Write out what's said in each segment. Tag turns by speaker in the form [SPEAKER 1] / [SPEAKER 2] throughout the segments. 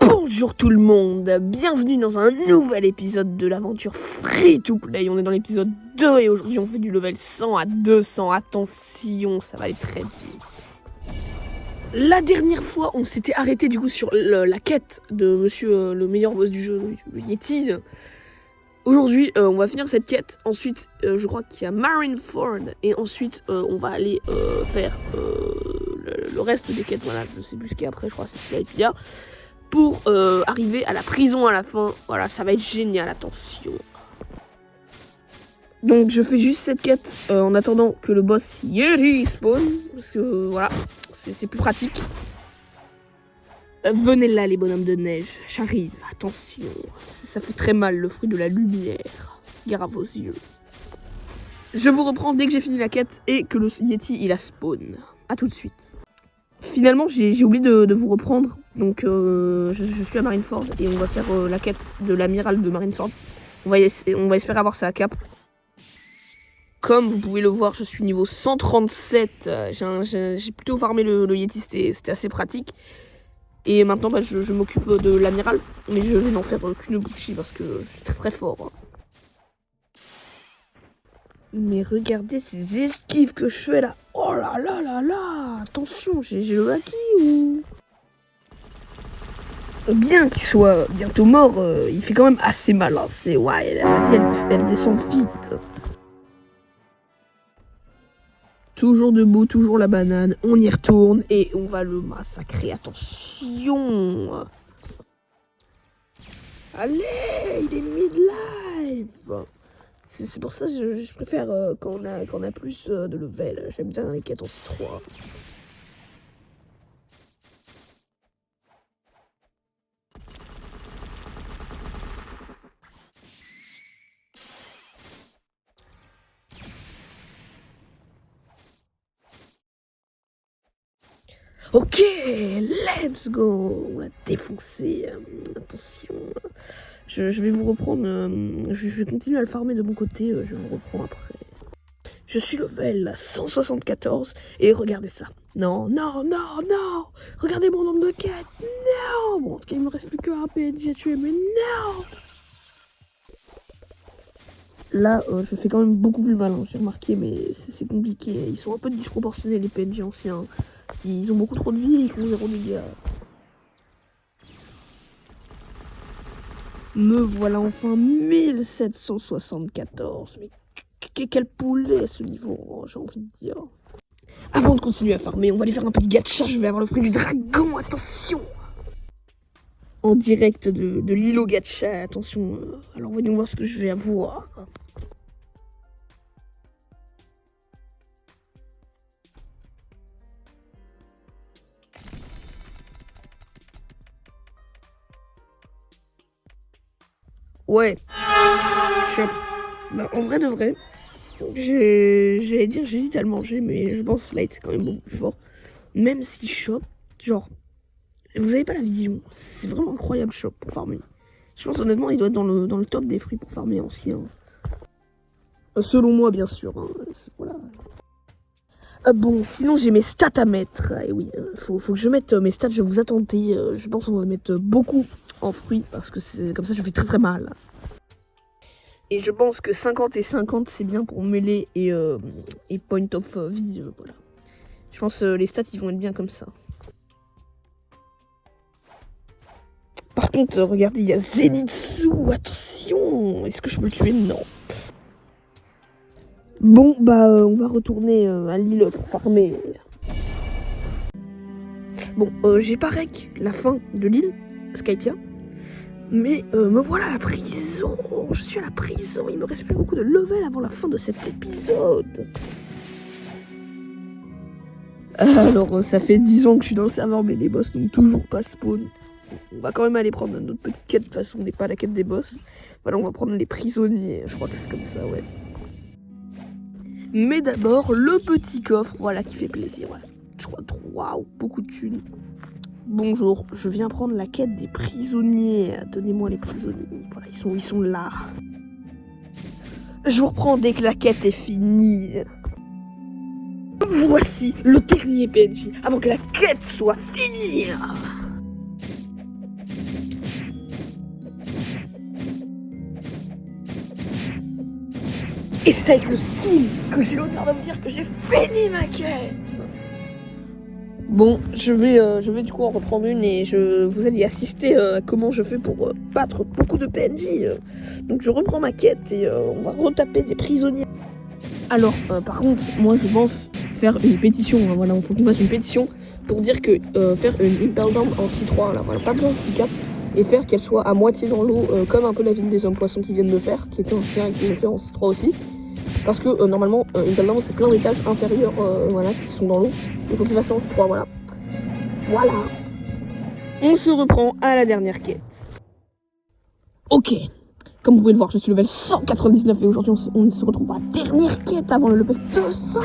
[SPEAKER 1] Bonjour tout le monde, bienvenue dans un nouvel épisode de l'aventure Free to Play. On est dans l'épisode 2 et aujourd'hui on fait du level 100 à 200. Attention, ça va aller très vite. La dernière fois on s'était arrêté du coup sur la quête de monsieur le meilleur boss du jeu, le Yeti. Aujourd'hui on va finir cette quête, ensuite je crois qu'il y a Marineford et ensuite on va aller faire le reste des quêtes. Voilà, je sais plus ce qu'il y a après, je crois que c'est celui-là et puis là. Pour arriver à la prison à la fin. Voilà, ça va être génial, attention. Donc je fais juste cette quête en attendant que le boss Yeti spawn. Parce que voilà, c'est plus pratique. Venez là les bonhommes de neige, j'arrive, attention. Ça fait très mal le fruit de la lumière. Gare à vos yeux. Je vous reprends dès que j'ai fini la quête et que le Yeti il a spawn. A tout de suite. Finalement, j'ai oublié de vous reprendre, donc je suis à Marineford et on va faire la quête de l'amiral de Marineford. On va espérer avoir sa cape. Comme vous pouvez le voir, je suis niveau 137. J'ai plutôt farmé le Yeti, c'était assez pratique. Et maintenant, bah, je m'occupe de l'amiral, mais je vais n'en faire qu'une bouchie parce que je suis très fort. Hein. Mais regardez ces esquives que je fais là. Oh là là là là. Attention, j'ai le haki ou... Bien qu'il soit bientôt mort, il fait quand même assez mal. Hein. C'est... Ouais, elle descend vite. Toujours debout, toujours la banane. On y retourne et on va le massacrer. Attention. Allez, il est mid-life. C'est pour ça que je préfère quand on a plus de level. J'aime bien les quêtes en C3. Ok, let's go. On va défoncer. Attention. Je vais vous reprendre. Je vais continuer à le farmer de mon côté. Je vous reprends après. Je suis level 174 et regardez ça. Non, non, non, non. Regardez mon nombre de quêtes. Non. Bon, en tout cas, il me reste plus qu'un PNJ à tuer, mais non. Là, je fais quand même beaucoup plus mal, hein, j'ai remarqué, mais c'est compliqué. Ils sont un peu disproportionnés, les PNJ anciens. Ils ont beaucoup trop de vie et ils font 0 dégâts. Me voilà enfin 1774. Mais quel poulet ce niveau, j'ai envie de dire. Avant de continuer à farmer, on va aller faire un peu de gacha. Je vais avoir le fruit du dragon, attention. En direct de l'îlot gacha, attention. Alors voyons voir ce que je vais avoir. Ouais. Bah, en vrai de vrai, j'allais dire j'hésite à le manger, mais je pense que Light c'est quand même beaucoup plus fort. Même si Chop, genre, vous avez pas la vision, c'est vraiment incroyable Chop pour farmer. Je pense honnêtement il doit être dans le top des fruits pour farmer ancien. Selon moi bien sûr, hein, voilà. Bon, sinon j'ai mes stats à mettre. Et oui, faut que je mette mes stats, je vous attendais. Je pense qu'on va mettre beaucoup en fruits parce que c'est comme ça je fais très mal. Et je pense que 50 et 50 c'est bien pour mêler et point of vie, voilà. Je pense les stats ils vont être bien comme ça. Par contre, regardez, il y a Zenitsu, attention. Est-ce que je peux le tuer? Non. Bon, bah on va retourner à l'île pour farmer. Bon, j'ai pas rec la fin de l'île, Skytia. Mais me voilà à la prison. Je suis à la prison. Il me reste plus beaucoup de level avant la fin de cet épisode. Alors ça fait 10 ans que je suis dans le serveur, mais les boss n'ont toujours pas spawn. On va quand même aller prendre notre petite quête. De toute façon, on n'est pas à la quête des boss. Voilà, on va prendre les prisonniers. Je crois que c'est comme ça, ouais. Mais d'abord, le petit coffre, voilà, qui fait plaisir. Voilà. Je crois, waouh, beaucoup de thunes. Bonjour, je viens prendre la quête des prisonniers. Donnez-moi les prisonniers. Voilà, ils sont là. Je vous reprends dès que la quête est finie. Voici le dernier PNJ avant que la quête soit finie. Et c'est avec le style que j'ai l'honneur de vous dire que j'ai fini ma quête. Bon, je vais du coup en reprendre une et vous allez assister à comment je fais pour battre beaucoup de PNJ. Donc je reprends ma quête et on va retaper des prisonniers. Alors, par contre, moi je pense faire une pétition. Hein, voilà, il faut qu'on fasse une pétition pour dire que faire une Impel Down en C3, là, voilà, pas besoin de C4, et faire qu'elle soit à moitié dans l'eau, comme un peu la ville des hommes poissons qui viennent de faire, qui était un chien et qui vient de faire en C3 aussi. Parce que normalement, Impel Down c'est plein d'étages inférieurs voilà, qui sont dans l'eau. Il faut qu'il fasse en C3, voilà. Voilà. On se reprend à la dernière quête. Ok. Comme vous pouvez le voir, je suis level 199 et aujourd'hui on se retrouve à la dernière quête avant le level 200.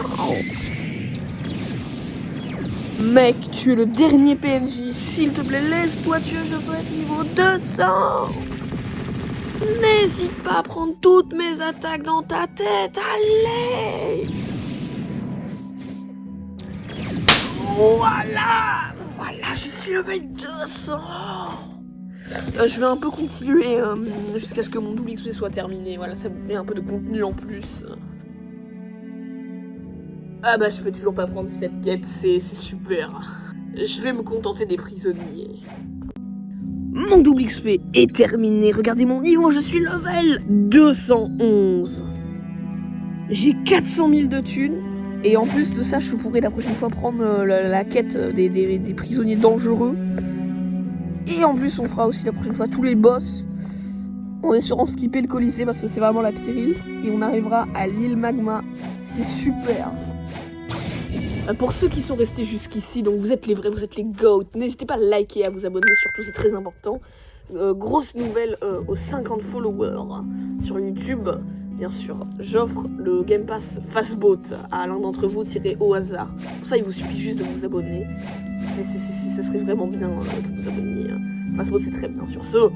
[SPEAKER 1] Mec, tu es le dernier PNJ. S'il te plaît, laisse-toi tuer, je veux être niveau 200. N'hésite pas à prendre toutes mes attaques dans ta tête. Allez. Voilà. Voilà, je suis level 200. Je vais un peu continuer jusqu'à ce que mon double XP soit terminé. Voilà, ça me fait un peu de contenu en plus. Ah bah je peux toujours pas prendre cette quête, c'est super. Je vais me contenter des prisonniers. Mon double XP est terminé. Regardez mon niveau, je suis level 211. J'ai 400 000 de thunes. Et en plus de ça, je pourrais la prochaine fois prendre la quête des prisonniers dangereux. Et en plus, on fera aussi la prochaine fois tous les boss. En espérant skipper le Colisée parce que c'est vraiment la pire île. Et on arrivera à l'île Magma. C'est super. Pour ceux qui sont restés jusqu'ici, donc vous êtes les vrais, vous êtes les GOAT. N'hésitez pas à liker, à vous abonner, surtout c'est très important. Grosse nouvelle aux 50 followers sur YouTube. Bien sûr, j'offre le Game Pass Fastboat à l'un d'entre vous tiré au hasard. Pour ça, il vous suffit juste de vous abonner. Ça serait vraiment bien que vous abonniez. Fastboat, c'est très bien. Sur ce,